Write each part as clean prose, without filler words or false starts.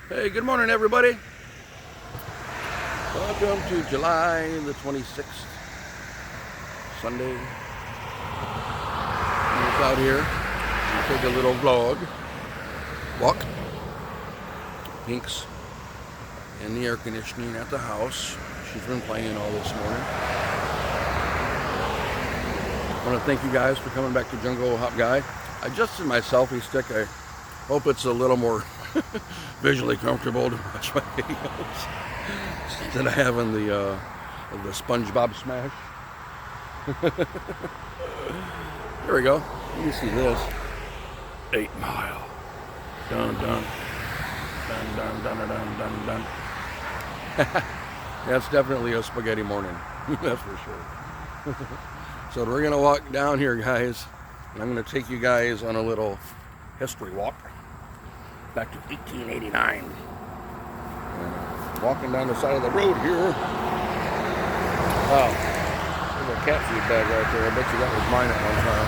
Hey, good morning, everybody. Welcome to July the 26th, Sunday. It's out here. We take a little vlog. Walk. Pink's in the air conditioning at the house. She's been playing all this morning. I want to thank you guys for coming back to Jungle Hop Guy. I adjusted my selfie stick. I hope it's a little more visually comfortable to watch my videos instead of having the SpongeBob smash. There we go. You can see this. 8 Mile. Dun dun. Dun dun dun dun dun dun. That's definitely a spaghetti morning. That's for sure. So we're gonna walk down here, guys, and I'm gonna take you guys on a little history walk back to 1889. Walking down the side of the road here. Wow, there's a cat food bag right there. I bet you that was mine at one time.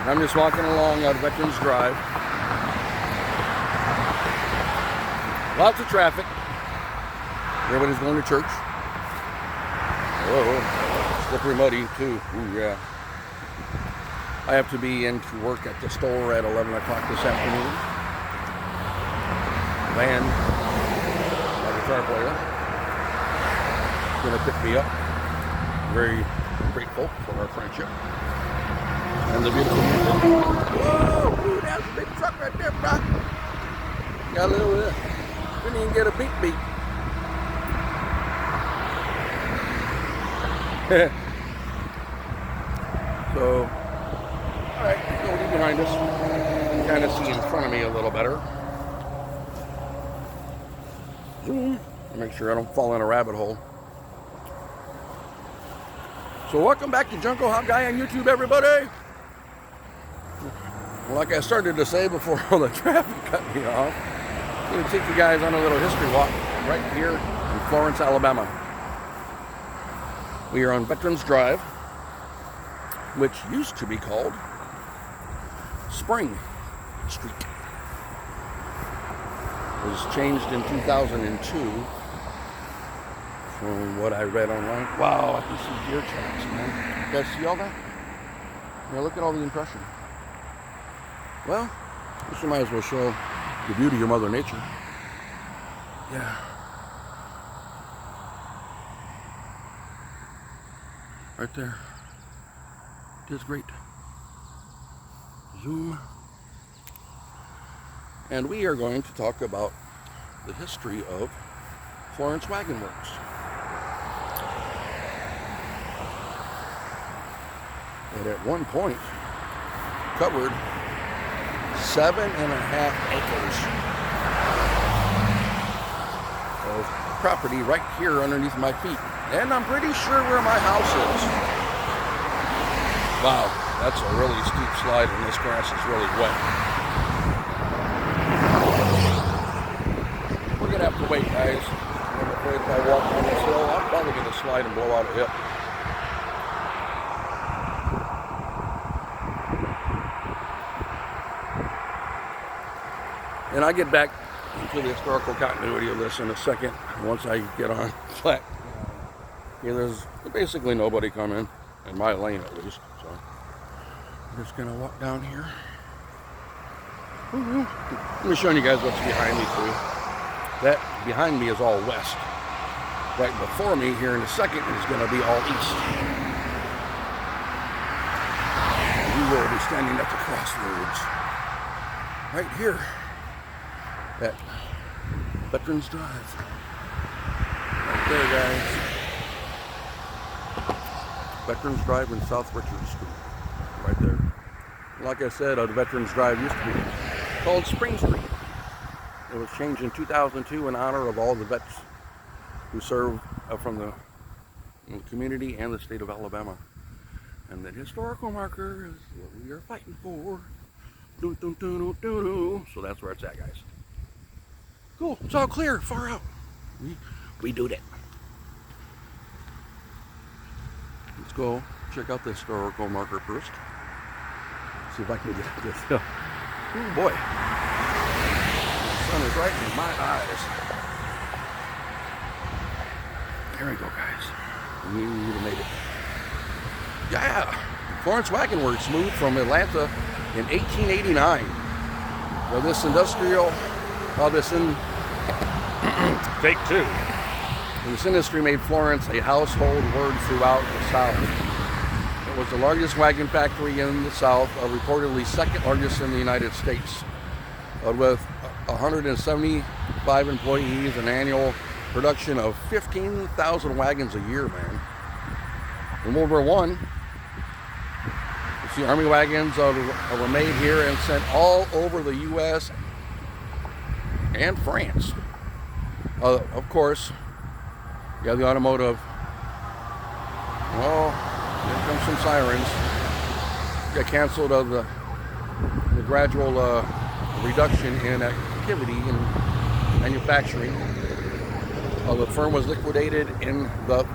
I'm just walking along out Veterans Drive. Lots of traffic. Everybody's going to church. Whoa, slippery muddy too. Ooh, yeah. I have to be in to work at the store at 11 o'clock this afternoon. Van, my guitar player, is going to pick me up. Very grateful for our friendship. And the beautiful music. Whoa, ooh, that's a big truck right there, bro. Got a little, couldn't even get a beat. So, alright, go behind us. You can kind of see in front of me a little better. Zoom. Make sure I don't fall in a rabbit hole. So welcome back to Jungle Hop Guy on YouTube, everybody. Like I started to say before all the traffic cut me off, I'm going to take you guys on a little history walk right here in Florence, Alabama. We are on Veterans Drive, which used to be called Spring Street. It was changed in 2002 from what I read online. Wow, I can see deer tracks, man. You guys see all that? Yeah, look at all the impression. Well, this might as well show the beauty of Mother Nature. Yeah. Right there. Just great. Zoom. And we are going to talk about the history of Florence Wagon Works. It at one point covered 7.5 acres of property right here underneath my feet. And I'm pretty sure where my house is. Wow, that's a really steep slide and this grass is really wet. We're gonna have to wait, guys. I'm afraid if I walk down this hill, I'm probably gonna slide and blow out a hip. And I'll get back into the historical continuity of this in a second once I get on flat. Yeah, there's basically nobody coming in my lane at least, so I'm just gonna walk down here. I'm just showing you guys what's behind me too. That behind me is all west. Right before me here in a second is gonna be all east. We will be standing at the crossroads right here at Veterans Drive. Right there, guys. Veterans Drive in South Richard Street, right there. Like I said, Veterans Drive used to be called Spring Street. It was changed in 2002 in honor of all the vets who served from the community and the state of Alabama. And the historical marker is what we are fighting for. Doo, doo, doo, doo, doo, doo. So that's where it's at, guys. Cool, it's all clear, far out. We do that. Let's go check out the historical marker first. See if I can get this hill. Oh boy. The sun is right in my eyes. There we go, guys. We would have made it. Yeah. Florence Wagon Works moved from Atlanta in 1889. Well, this industrial, take two. This industry made Florence a household word throughout the South. It was the largest wagon factory in the South, reportedly second largest in the United States, with 175 employees, an annual production of 15,000 wagons a year, man. In World War I, you see Army wagons were made here and sent all over the U.S. and France. Of course, you have the automotive. Oh, here comes some sirens. Got canceled of the gradual reduction in activity in manufacturing. The firm was liquidated in the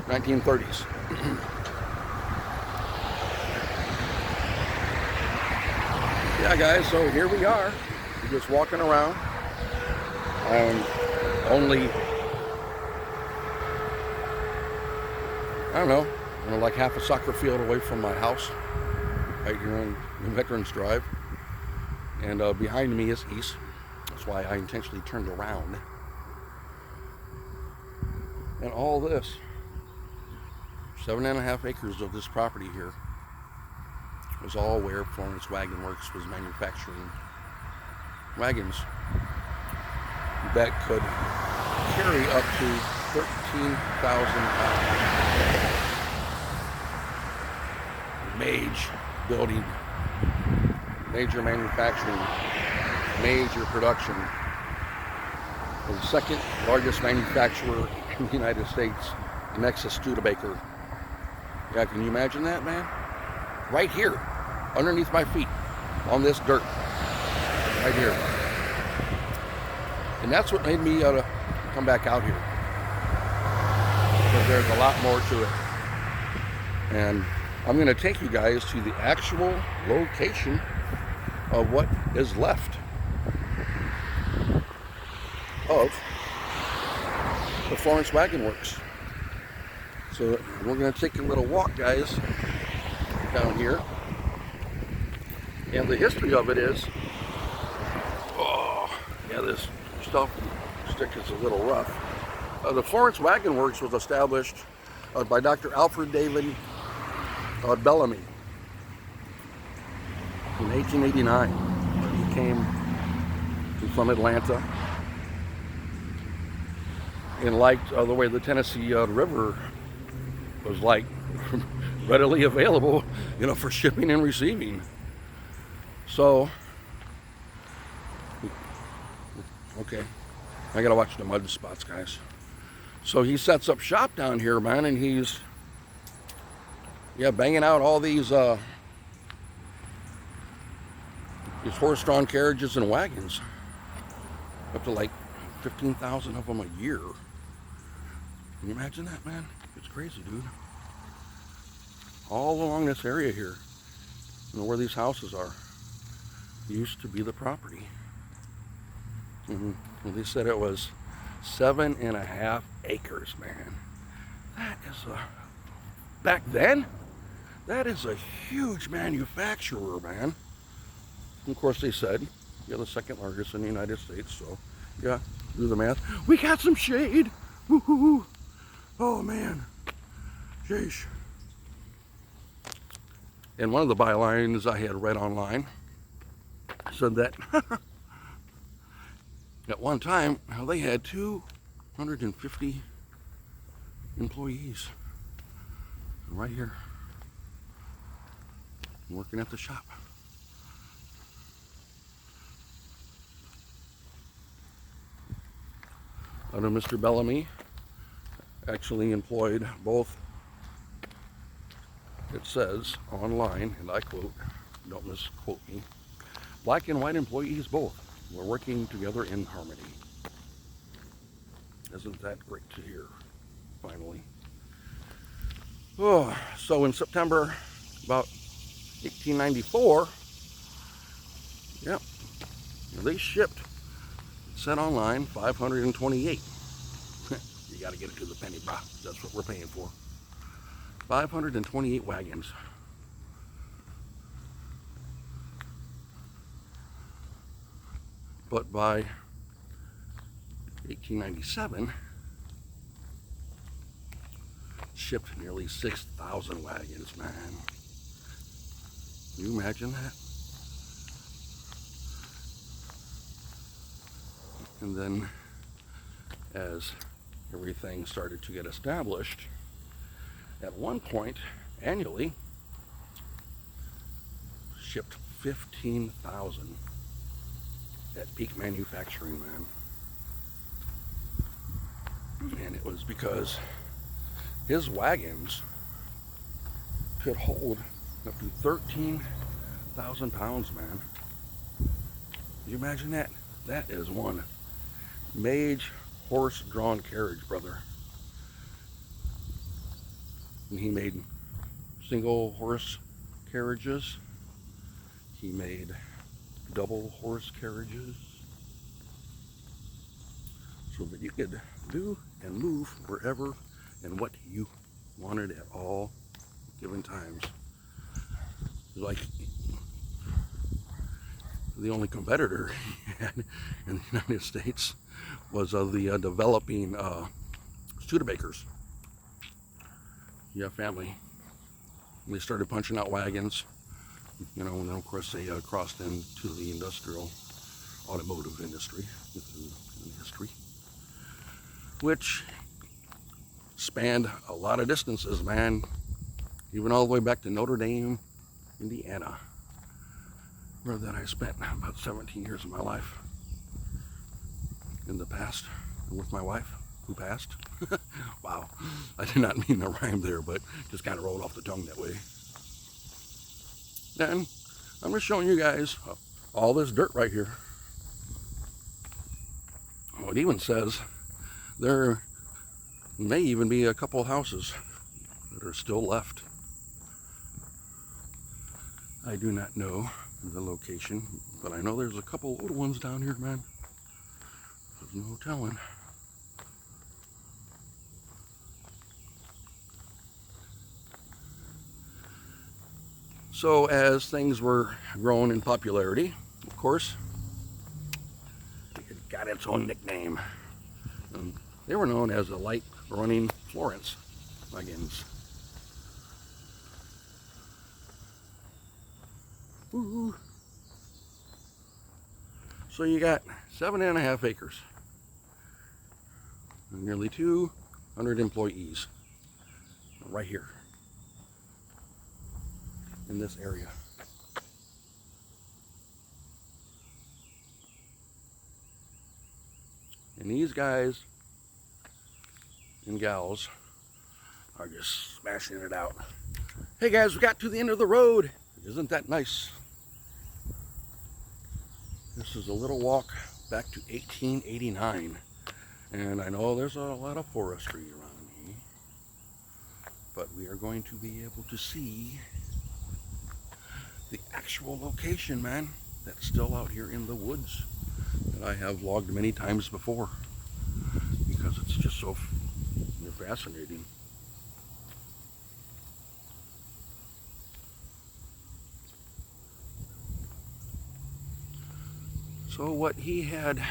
1930s. Yeah, guys, so here we are. We're just walking around. Only, I don't know, like half a soccer field away from my house, right here on Veterans Drive. And behind me is east. That's why I intentionally turned around. And all this, 7.5 acres of this property here, was all where Florence Wagon Works was manufacturing wagons that could carry up to 13,000 pounds. Mage building, major manufacturing, major production. It was the second largest manufacturer in the United States, next to Studebaker. Yeah, can you imagine that, man? Right here, underneath my feet, on this dirt, right here. And that's what made me come back out here, because there's a lot more to it. And I'm going to take you guys to the actual location of what is left of the Florence Wagon Works. So we're going to take a little walk, guys, down here. And the history of it is, oh, yeah, this stuff stick is a little rough. The Florence Wagon Works was established by Dr. Alfred David Bellamy in 1889. He came from Atlanta and liked the way the Tennessee River was like readily available, for shipping and receiving. So, okay, I gotta watch the mud spots, guys. So he sets up shop down here, man, and he's, banging out all these horse-drawn carriages and wagons, up to like 15,000 of them a year. Can you imagine that, man? It's crazy, dude. All along this area here, where these houses are, used to be the property. Well, they said it was 7.5 acres, man. That is back then, that is a huge manufacturer, man. And of course, they said, the second largest in the United States, so, yeah, do the math. We got some shade. Woo-hoo-hoo. Oh, man. Sheesh. And one of the bylines I had read online said that at one time they had 250 employees right here working at the shop. Mr. Bellamy actually employed both, it says online, and I quote, don't misquote me, black and white employees both were working together in harmony. Isn't that great to hear, finally? Oh, so in September, about 1894, yep, they shipped, set online, 528. You got to get it to the penny, brah. That's what we're paying for. 528 wagons. But by 1897, shipped nearly 6,000 wagons, man. Can you imagine that? And then as everything started to get established, at one point, annually, shipped 15,000 at peak manufacturing, man. And it was because his wagons could hold up to 13,000 pounds, man. Can you imagine that? That is one Mage horse-drawn carriage, brother. And he made single horse carriages. He made double horse carriages, so that you could do and move wherever and what you wanted at all given times. Like the only competitor he had in the United States was the developing Studebakers. Yeah, family. And they started punching out wagons, you know, and then of course they crossed into the industrial automotive industry, history, which spanned a lot of distances, man, even all the way back to Notre Dame, Indiana, where that I spent about 17 years of my life in the past with my wife, who passed. Wow, I did not mean to rhyme there, but just kind of rolled off the tongue that way. Then I'm just showing you guys all this dirt right here. Oh, it even says there may even be a couple houses that are still left. I do not know the location, but I know there's a couple old ones down here, man. There's no telling. So as things were growing in popularity, of course, it got its own nickname. They were known as the Light Running Florence wagons. Woo-hoo. So you got 7.5 acres, and nearly 200 employees right here in this area. And these guys and gals are just smashing it out. Hey guys, we got to the end of the road. Isn't that nice? This is a little walk back to 1889. And I know there's a lot of forestry around here, but we are going to be able to see the actual location, man, that's still out here in the woods that I have vlogged many times before, because it's just so fascinating. So what he had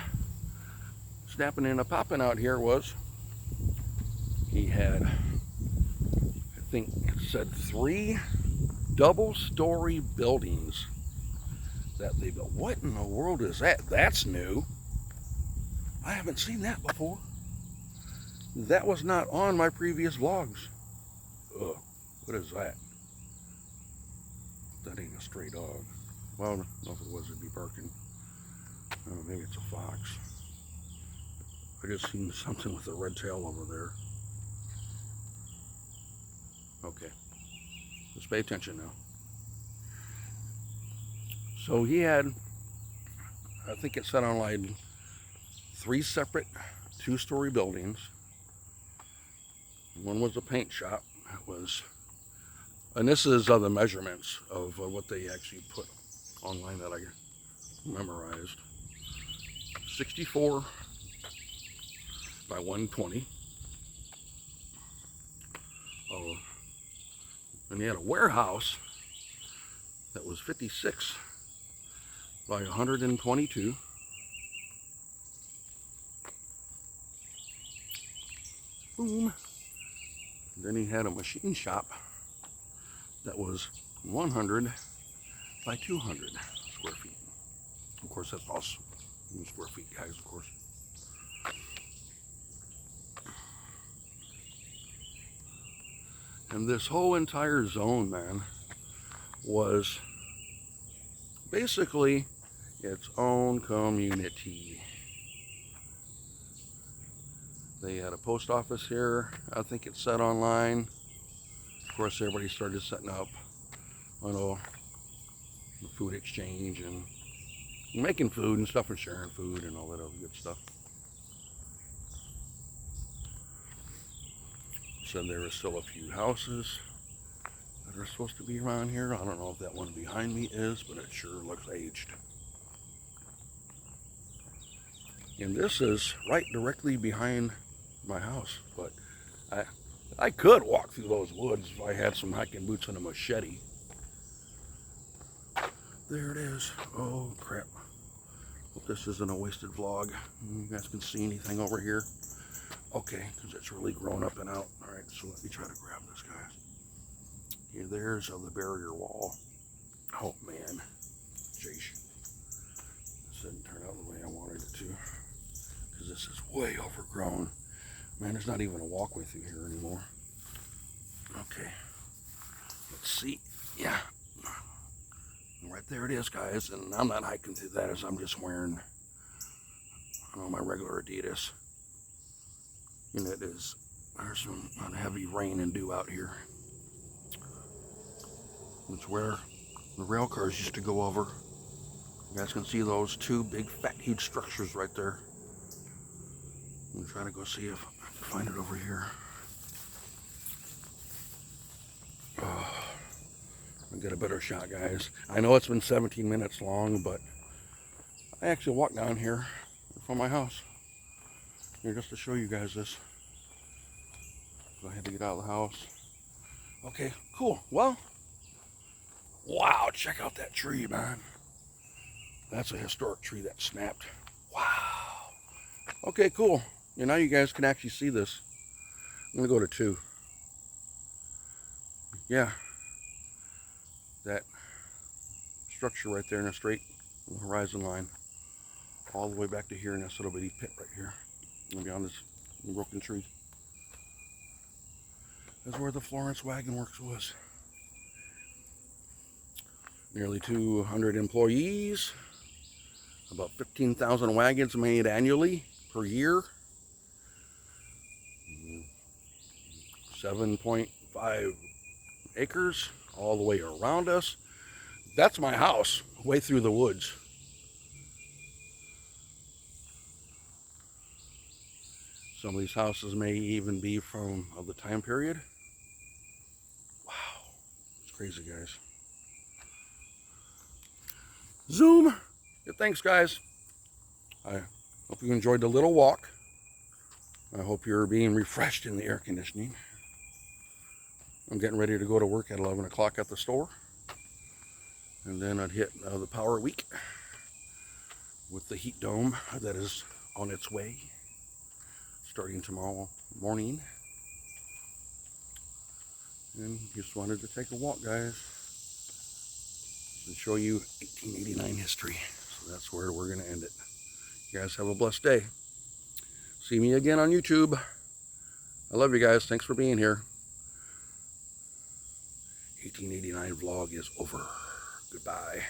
snapping and a popping out here was, he had, I think it said 3 double-story buildings that they built. What in the world is that? That's new. I haven't seen that before. That was not on my previous vlogs. Ugh, what is that? That ain't a stray dog. Well, I don't know if it was, it'd be barking. Oh, maybe it's a fox. I just seen something with a red tail over there. Okay, let's pay attention now. So he had, I think it said online, 3 separate 2-story buildings. One was a paint shop. That was And this is the measurements of what they actually put online that I memorized. 64 by 120. Oh, and they had a warehouse that was 56 by 122. Boom. Then he had a machine shop that was 100 by 200 square feet. Of course, that's all square feet, guys, of course. And this whole entire zone, man, was basically its own community. They had a post office here. I think it said online. Of course, everybody started setting up, you know, the food exchange and making food and stuff and sharing food and all that other good stuff. Said there are still a few houses that are supposed to be around here. I don't know if that one behind me is, but it sure looks aged. And this is right directly behind my house, but I could walk through those woods if I had some hiking boots and a machete. There it is. Oh crap. Hope this isn't a wasted vlog. You guys can see anything over here? Okay, because it's really grown up and out. All right, so let me try to grab this, guys. Yeah, there's the barrier wall. Oh man, jeez. This didn't turn out the way I wanted it to, because this is way overgrown. Man, there's not even a walkway through here anymore. Okay, let's see. Yeah, right there it is, guys. And I'm not hiking through that, as I'm just wearing, my regular Adidas. And there's some heavy rain and dew out here. It's where the rail cars used to go over. You guys can see those two big fat huge structures right there. I'm trying to go see if I can find it over here. Oh, I'll get a better shot, guys. I know it's been 17 minutes long, but I actually walked down here from my house here just to show you guys this. So I had to get out of the house. Okay, cool. Well, wow, check out that tree, man. That's a historic tree that snapped. Wow. Okay, cool. Yeah, now you guys can actually see this. I'm gonna go to 2. Yeah. That structure right there in a straight horizon line. All the way back to here in this little bitty pit right here. And beyond this broken tree. That's where the Florence Wagon Works was. Nearly 200 employees. About 15,000 wagons made annually per year. 7.5 acres all the way around us. That's my house, way through the woods. Some of these houses may even be from the time period. Wow, it's crazy, guys. Zoom. Yeah, thanks, guys. I hope you enjoyed the little walk. I hope you're being refreshed in the air conditioning. I'm getting ready to go to work at 11 o'clock at the store. And then I'd hit the Power Week with the heat dome that is on its way, starting tomorrow morning. And just wanted to take a walk, guys, to show you 1889 history. So that's where we're going to end it. You guys have a blessed day. See me again on YouTube. I love you guys. Thanks for being here. 1889 vlog is over. Goodbye.